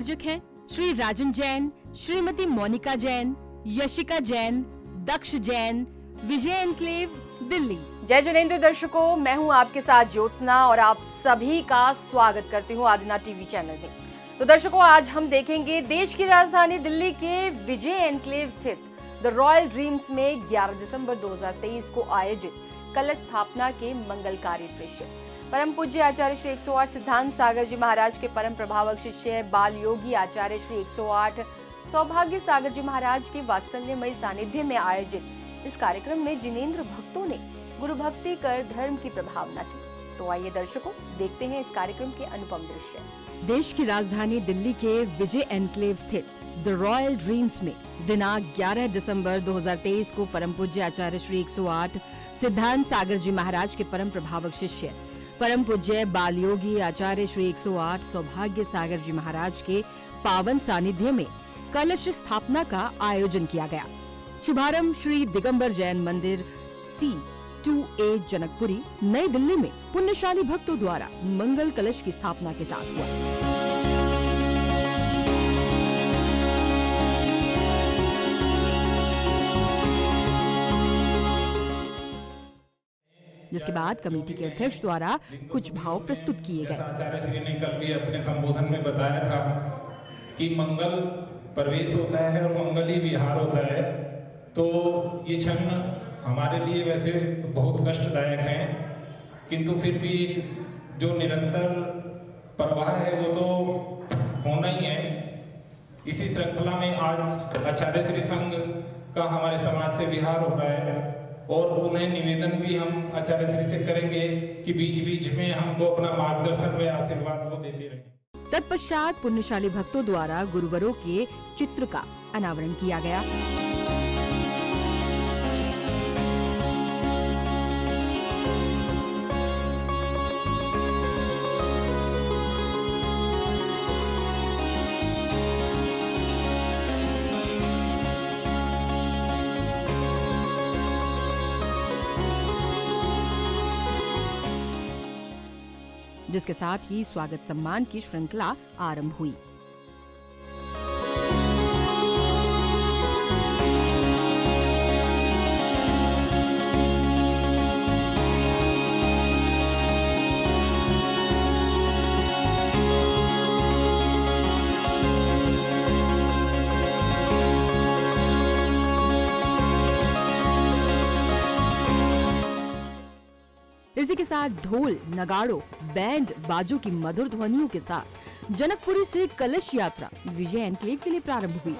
प्रायोजक हैं श्री राजन जैन, श्रीमती मोनिका जैन, यशिका जैन, दक्ष जैन, विजय एनक्लेव, दिल्ली। जय जिनेंद्र दर्शकों, मैं हूं आपके साथ ज्योत्सना और आप सभी का स्वागत करती हूं आदिना टीवी चैनल में। तो दर्शकों, आज हम देखेंगे देश की राजधानी दिल्ली के विजय एनक्लेव स्थित द रॉयल ड्रीम्स में 11 दिसंबर 2023 को आयोजित कलश स्थापना के मंगलकारी दृश्य। परम पूज्य आचार्य श्री 108 सिद्धांत सागर जी महाराज के परम प्रभावक शिष्य बाल योगी आचार्य श्री 108 सौभाग्य सागर जी महाराज के वात्सल्यमयी सानिध्य में आयोजित इस कार्यक्रम में जिनेंद्र भक्तों ने गुरु भक्ति कर धर्म की प्रभावना की। तो आइए दर्शकों, देखते हैं इस कार्यक्रम के अनुपम दृश्य। देश की राजधानी दिल्ली के विजय एनक्लेव स्थित द रॉयल ड्रीम्स में दिनांक 11 दिसंबर 2023 को परम पूज्य आचार्य श्री 108 सिद्धांत सागर जी महाराज के परम प्रभावक शिष्य परम पूज्य बाल योगी आचार्य श्री 108 सौभाग्य सागर जी महाराज के पावन सानिध्य में कलश स्थापना का आयोजन किया गया। शुभारंभ श्री दिगंबर जैन मंदिर C2A जनकपुरी नई दिल्ली में पुण्यशाली भक्तों द्वारा मंगल कलश की स्थापना के साथ हुआ। जिसके बाद कमेटी के अध्यक्ष द्वारा कुछ भाव प्रस्तुत किए गए। आचार्य श्री ने कल भी अपने संबोधन में बताया था कि मंगल प्रवेश होता है और मंगल ही विहार होता है। तो ये क्षण हमारे लिए वैसे तो बहुत कष्टदायक है, किंतु फिर भी जो निरंतर प्रवाह है वो तो होना ही है। इसी श्रृंखला में आज आचार्य श्री संघ का हमारे समाज से विहार हो रहा है और उन्हें निवेदन भी हम आचार्य श्री से करेंगे कि बीच बीच में हमको अपना मार्गदर्शन व आशीर्वाद वो देते रहें। तत्पश्चात पुण्यशाली भक्तों द्वारा गुरुवरों के चित्र का अनावरण किया गया। जिसके साथ ही स्वागत सम्मान की श्रृंखला आरंभ हुई। इसी के साथ ढोल, नगाड़ों, बैंड, बाजों की मधुर ध्वनियों के साथ जनकपुरी से कलश यात्रा विजय एनक्लेव के लिए प्रारंभ हुई।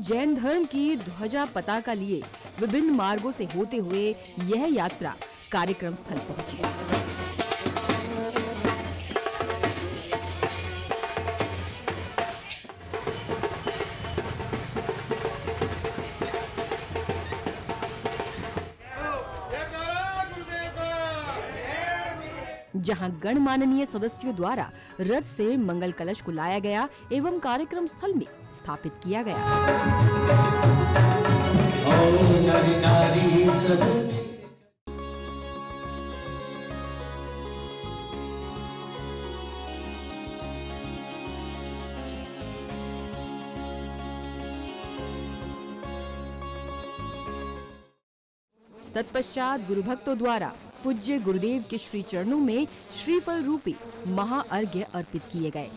जैन धर्म की ध्वजा पताका लिए विभिन्न मार्गों से होते हुए यह यात्रा कार्यक्रम स्थल पहुंची। जहां गणमाननीय सदस्यों द्वारा रथ से मंगल कलश को लाया गया एवं कार्यक्रम स्थल में स्थापित किया गया। तत्पश्चात गुरु भक्तों द्वारा पूज्य गुरुदेव के श्री चरणों में श्रीफल रूपी महाअर्घ्य अर्पित किए गए।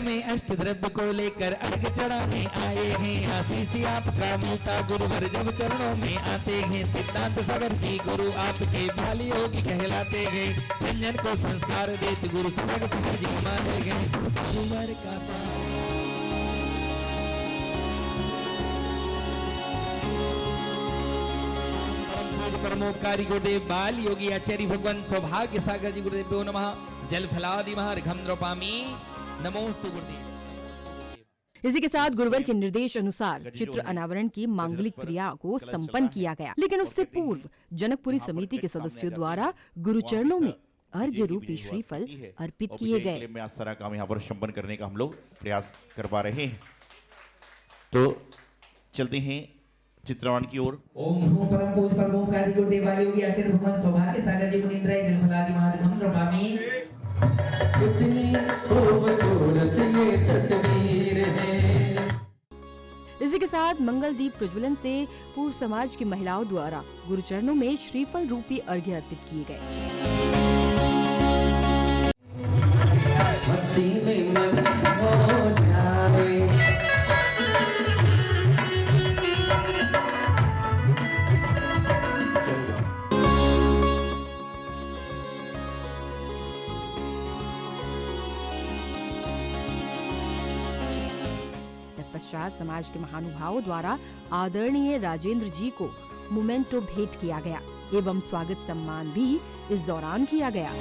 में अष्ट द्रव्य को लेकर अर्घ चढ़ाने आए हैं। आशीष आपका मिलता गुरुवर जब चरणों में आते हैं। सिद्धांत सागर जी गुरु आपके बाल योगी कहलाते हैं। व्यंजन को संस्कार देते गुरु समर जी माने गए। गुरुवर का परमोपकारी गुरुदेव बाल योगी आचार्य भगवान सौभाग्य सागर जी गुरुदेव नमः। जल फलादि महार्घम द्रौपामी नमोस्तु गुरुदेव। इसी के साथ गुरुवर के निर्देश अनुसार चित्र अनावरण की मांगलिक क्रिया को संपन्न किया गया, लेकिन उससे पूर्व जनकपुरी समिति के सदस्यों द्वारा गुरुचरणों में अर्घ्य रूपी श्रीफल अर्पित किए गए। में आज सारा काम यहाँ पर संपन्न करने का हम लोग प्रयास कर पा रहे हैं। तो चलते हैं चित्रवाण की ओर। ओम ह्रूं परम पूज्य परमोपकारी गुरु देवायोगी आचार्य भगवान सौभाग्य सागर जी मुनीन्द्राय जलफलादि मार्गम नमामि। कितनी खूबसूरत ये तस्वीर है। इसी के साथ मंगल दीप प्रज्वलन से पूर्व समाज की महिलाओं द्वारा गुरुचरणों में श्रीफल रूपी अर्घ्य अर्पित किए गए। भक्ति में मन हो जाए। तत्पश्चात समाज के महानुभावों द्वारा आदरणीय राजेंद्र जी को मोमेंटो भेंट किया गया एवं स्वागत सम्मान भी इस दौरान किया गया।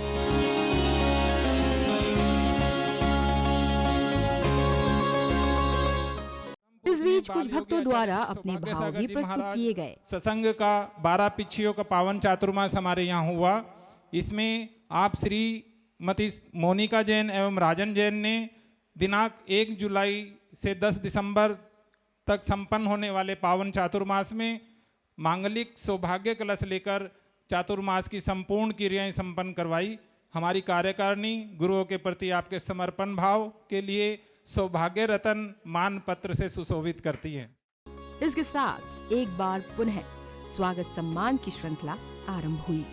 इस बीच कुछ भक्तों द्वारा अपने भाव भी प्रस्तुत किए गए। सत्संग का 12 पिछियों का पावन चातुर्मास हमारे यहाँ हुआ। इसमें आप श्रीमती मोनिका जैन एवं राजन जैन ने दिनांक 1 जुलाई से 10 दिसंबर तक संपन्न होने वाले पावन चातुर्मास में मांगलिक सौभाग्य कलश लेकर चातुर्मास की संपूर्ण क्रियाएं संपन्न करवाई। हमारी कार्यकारिणी गुरुओं के प्रति आपके समर्पण भाव के लिए सौभाग्य रतन मान पत्र से सुशोभित करती है। इसके साथ एक बार पुनः स्वागत सम्मान की श्रृंखला आरंभ हुई।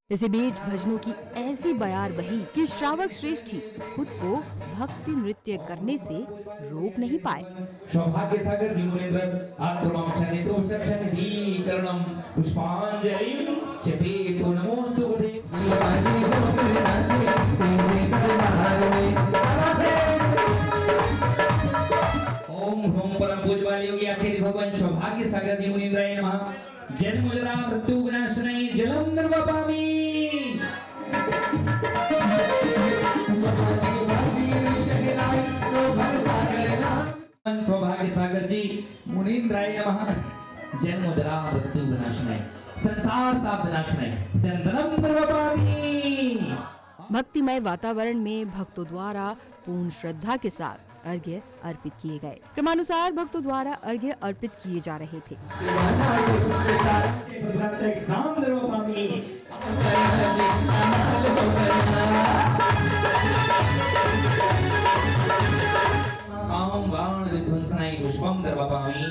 इसी बीच भजनों की ऐसी बयार बही कि श्रावक श्रेष्ठी खुद को भक्ति नृत्य करने से रोक नहीं पाए। सौभाग्य सागर जी मुनीन्द्र आत्माक्षणे तो सक्षनिधि करणम पुष्पांजलिं चपेतो नमोस्तु गुणे। ओम ह्रूं परम पूज्य वाले योगी आचार्य भगवान सौभाग्य सागर जी मुनीन्द्राय नमः। जन्म जरा मृत्यु विनाशनाय जलम निर्वापामि। सौभाग्य सागर जी मुनीन्द्राय नमः। जन्म जरा मृत्यु विनाशनाय संसार ताप विनाशनाय चंदनम निर्वापामि। भक्तिमय वातावरण में भक्तों द्वारा पूर्ण श्रद्धा के साथ अर्घ्य अर्पित किए गए। क्रमानुसार भक्तों द्वारा अर्घ्य अर्पित किए जा रहे थे। काम बाण विध्वंसनाय पुष्पम दर्वापामि।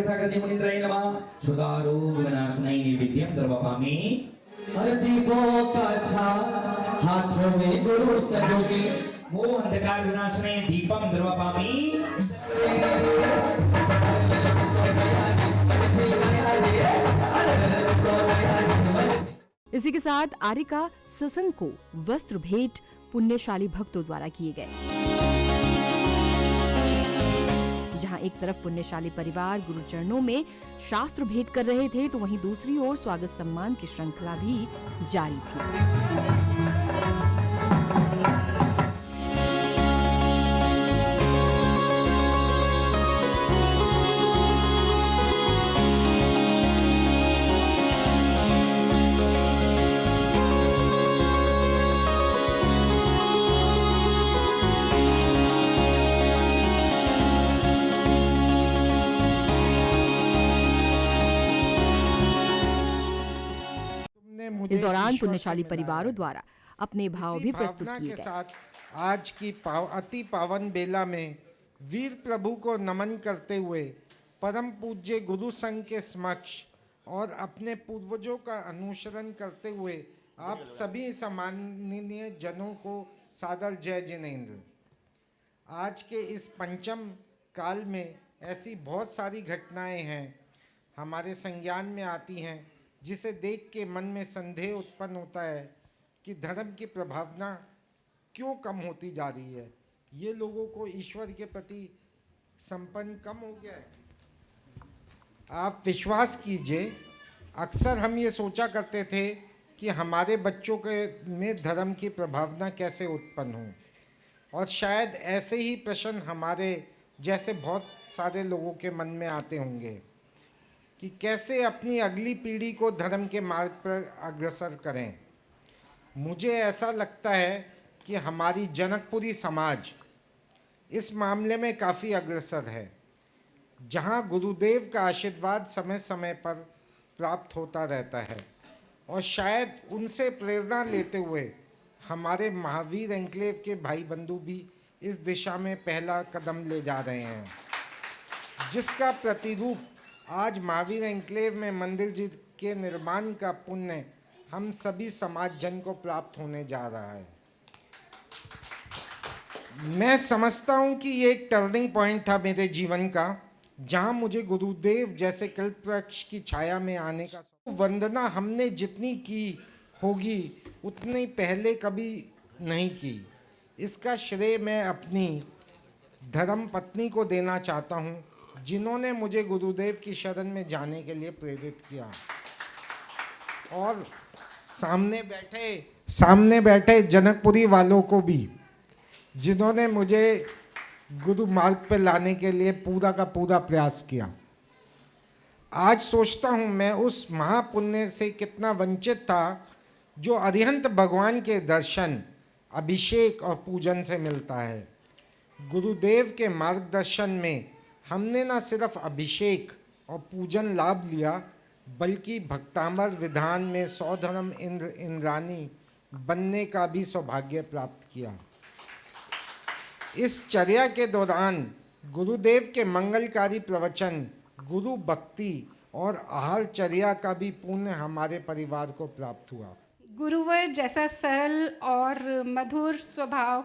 सागर जी मुनीन्द्राय नमः। सुदारो विनाशनाय निर्विद्यम दर्वापामि। दीपों का छा हाथों में गुरु सजोगे। मोह अंधकार विनाशनाय दीपम दर्वापामि। इसी के साथ आरिका सत्संग को वस्त्र भेंट पुण्यशाली भक्तों द्वारा किए गए। जहां एक तरफ पुण्यशाली परिवार गुरु चरणों में शास्त्र भेंट कर रहे थे तो वहीं दूसरी ओर स्वागत सम्मान की श्रृंखला भी जारी थी। मुझे इस दौरान ईश्वर से पुण्यशाली मिला परिवारों है। द्वारा अपने भाव इसी भी प्रस्तुत भावना किए के गए। साथ आज की अति पावन बेला में वीर प्रभु को नमन करते हुए परम पूज्य गुरु संघ के समक्ष और अपने पूर्वजों का अनुसरण करते हुए आप सभी सम्माननीय जनों को सादर जय जिनेंद्र। आज के इस पंचम काल में ऐसी बहुत सारी घटनाएं हैं हमारे संज्ञान में आती हैं जिसे देख के मन में संदेह उत्पन्न होता है कि धर्म की प्रभावना क्यों कम होती जा रही है। ये लोगों को ईश्वर के प्रति संपन्न कम हो गया है। आप विश्वास कीजिए, अक्सर हम ये सोचा करते थे कि हमारे बच्चों के में धर्म की प्रभावना कैसे उत्पन्न हो, और शायद ऐसे ही प्रश्न हमारे जैसे बहुत सारे लोगों के मन में आते होंगे कि कैसे अपनी अगली पीढ़ी को धर्म के मार्ग पर अग्रसर करें। मुझे ऐसा लगता है कि हमारी जनकपुरी समाज इस मामले में काफ़ी अग्रसर है, जहां गुरुदेव का आशीर्वाद समय समय पर प्राप्त होता रहता है, और शायद उनसे प्रेरणा लेते हुए हमारे महावीर एन्क्लेव के भाई बंधु भी इस दिशा में पहला कदम ले जा रहे हैं, जिसका प्रतिरूप आज महावीर एन्क्लेव में मंदिर जी के निर्माण का पुण्य हम सभी समाज जन को प्राप्त होने जा रहा है। मैं समझता हूँ कि ये एक टर्निंग पॉइंट था मेरे जीवन का, जहाँ मुझे गुरुदेव जैसे कल्प वृक्ष की छाया में आने का वंदना हमने जितनी की होगी उतनी पहले कभी नहीं की। इसका श्रेय मैं अपनी धर्म पत्नी को देना चाहता हूँ, जिन्होंने मुझे गुरुदेव की शरण में जाने के लिए प्रेरित किया, और सामने बैठे जनकपुरी वालों को भी, जिन्होंने मुझे गुरु मार्ग पर लाने के लिए पूरा का पूरा प्रयास किया। आज सोचता हूँ मैं उस महापुण्य से कितना वंचित था जो अरिहंत भगवान के दर्शन, अभिषेक और पूजन से मिलता है। गुरुदेव के मार्गदर्शन में हमने न सिर्फ अभिषेक और पूजन लाभ लिया, बल्कि भक्तामर विधान में सौधर्म इंद्रानी बनने का भी सौभाग्य प्राप्त किया। इस चर्या के दौरान गुरुदेव के मंगलकारी प्रवचन, गुरु भक्ति और आहार चर्या का भी पुण्य हमारे परिवार को प्राप्त हुआ। गुरुवर जैसा सरल और मधुर स्वभाव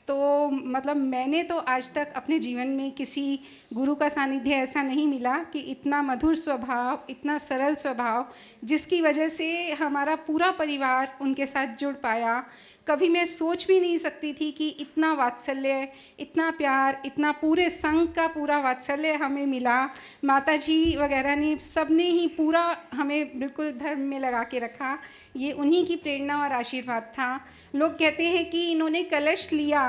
तो मतलब मैंने तो आज तक अपने जीवन में किसी गुरु का सानिध्य ऐसा नहीं मिला कि इतना मधुर स्वभाव, इतना सरल स्वभाव, जिसकी वजह से हमारा पूरा परिवार उनके साथ जुड़ पाया। कभी मैं सोच भी नहीं सकती थी कि इतना वात्सल्य, इतना प्यार, इतना पूरे संघ का पूरा वात्सल्य हमें मिला। माता जी वगैरह ने, सब ने ही पूरा हमें बिल्कुल धर्म में लगा के रखा। ये उन्हीं की प्रेरणा और आशीर्वाद था। लोग कहते हैं कि इन्होंने कलश लिया,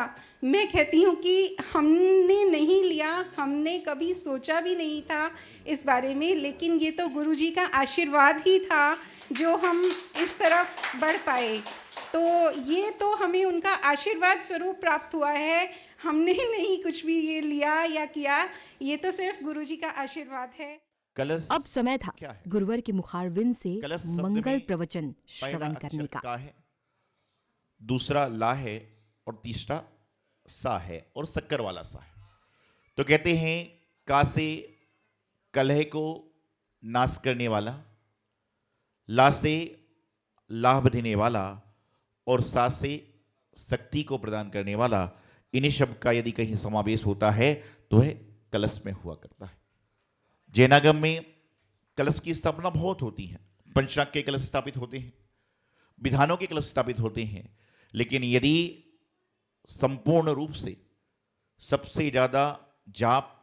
मैं कहती हूँ कि हमने नहीं लिया, हमने कभी सोचा भी नहीं था इस बारे में, लेकिन ये तो गुरु जी का आशीर्वाद ही था जो हम इस तरफ बढ़ पाए। तो ये तो हमें उनका आशीर्वाद स्वरूप प्राप्त हुआ है, हमने नहीं कुछ भी ये लिया या किया, ये तो सिर्फ गुरुजी का आशीर्वाद है। कलश अब समय था क्या है? गुरुवर के मुखारविंद से कलश शब्द मंगल में प्रवचन पहला श्रवण करने अक्षर का। है, दूसरा ला है और तीसरा सा है, और शक्कर वाला सा है। तो कहते हैं का से कलह को नाश करने वाला, ला से लाभ देने वाला, और सा से शक्ति को प्रदान करने वाला। इन्हीं शब्द का यदि कहीं समावेश होता है तो वह कलश में हुआ करता है। जैनागम में कलश की स्थापना बहुत होती है, पंचांग के कलश स्थापित होते हैं, विधानों के कलश स्थापित होते हैं, लेकिन यदि संपूर्ण रूप से सबसे ज़्यादा जाप,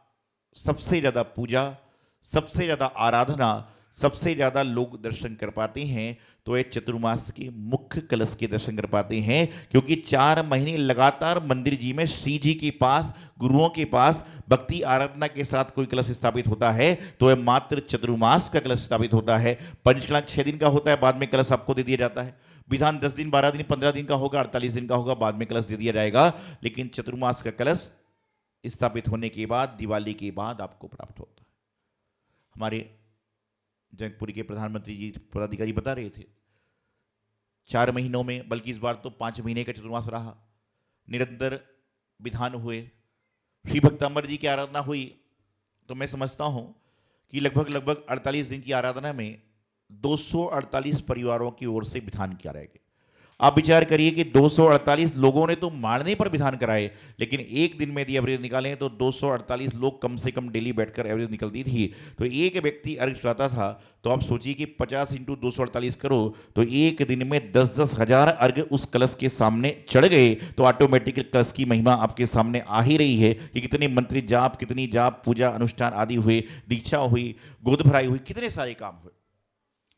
सबसे ज़्यादा पूजा, सबसे ज़्यादा आराधना, सबसे ज़्यादा लोग दर्शन कर पाते हैं तो ये चतुर्मास के मुख्य कलश के दर्शन कर पाते हैं, क्योंकि 4 महीने लगातार मंदिर जी में श्री जी के पास, गुरुओं के पास भक्ति आराधना के साथ कोई कलश स्थापित होता है तो यह मात्र चतुर्मास का कलश स्थापित होता है। पंचकला 6 दिन का होता है, बाद में कलश आपको दे दिया जाता है। विधान 10 दिन, 12 दिन, 15 दिन का होगा, 48 दिन का होगा, बाद में कलश दे दिया जाएगा। लेकिन चतुर्मास का कलश स्थापित होने के बाद, दिवाली के बाद आपको प्राप्त होता है। हमारे जनकपुरी के प्रधानमंत्री जी, पदाधिकारी बता रहे थे 4 महीनों में, बल्कि इस बार तो 5 महीने का चतुर्मास रहा। निरंतर विधान हुए, श्री भक्तांबर जी की आराधना हुई। तो मैं समझता हूँ कि लगभग 48 दिन की आराधना में 248 परिवारों की ओर से विधान किया रहेगा। आप विचार करिए कि 248 लोगों ने तो मारने पर विधान कराए, लेकिन एक दिन में यदि एवरेज निकालें तो 248 लोग कम से कम डेली बैठकर एवरेज निकलती थी। तो एक व्यक्ति अर्घ चढ़ाता था। तो आप सोचिए कि 50 × 248 करो तो एक दिन में 10-10 हजार अर्घ उस कलश के सामने चढ़ गए। तो ऑटोमेटिकली कलश की महिमा आपके सामने आ ही रही है कि कितने मंत्री जाप, कितनी जाप पूजा अनुष्ठान आदि हुए, दीक्षा हुई, गोद भराई हुई, कितने सारे काम हुए।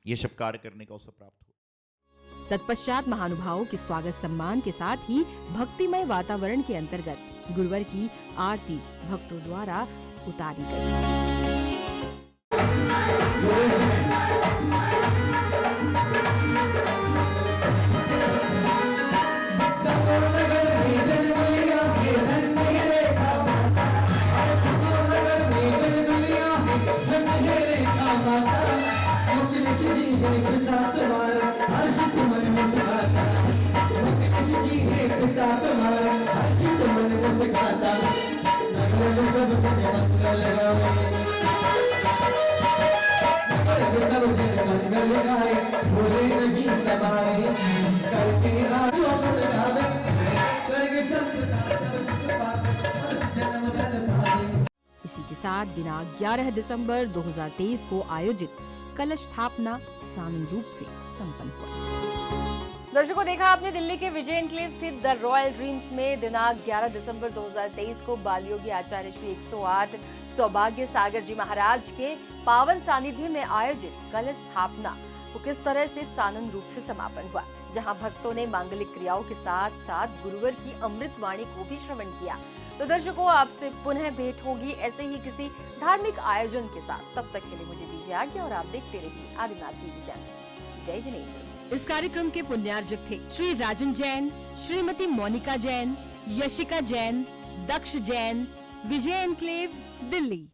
ये सब कार्य करने का अवसर प्राप्त हुआ। तत्पश्चात महानुभावों के स्वागत सम्मान के साथ ही भक्तिमय वातावरण के अंतर्गत गुरुवर की आरती भक्तों द्वारा उतारी गई। इसी के साथ दिनांक 11 दिसंबर 2023 को आयोजित कलश स्थापना सानंद रूप से संपन्न हुआ। दर्शकों, देखा आपने दिल्ली के विजय एनक्लेव स्थित द रॉयल ड्रीम्स में दिनांक 11 दिसंबर 2023 को बाल योगी आचार्य श्री 108 सौभाग्य सागर जी महाराज के पावन सानिध्य में आयोजित कलश स्थापना को किस तरह से सानंद रूप से समापन हुआ, जहां भक्तों ने मांगलिक क्रियाओं के साथ साथ गुरुवर की अमृत वाणी को भी श्रवण किया। तो दर्शकों, आपसे पुनः भेंट होगी ऐसे ही किसी धार्मिक आयोजन के साथ। तब तक के लिए मुझे दीजिए आज्ञा और आप देखते रहिए आदिनाथ टीवी चैनल। जय जिनेन्द्र। इस कार्यक्रम के पुण्यार्जक थे श्री राजन जैन, श्रीमती मोनिका जैन, यशिका जैन, दक्ष जैन, विजय एनक्लेव, दिल्ली।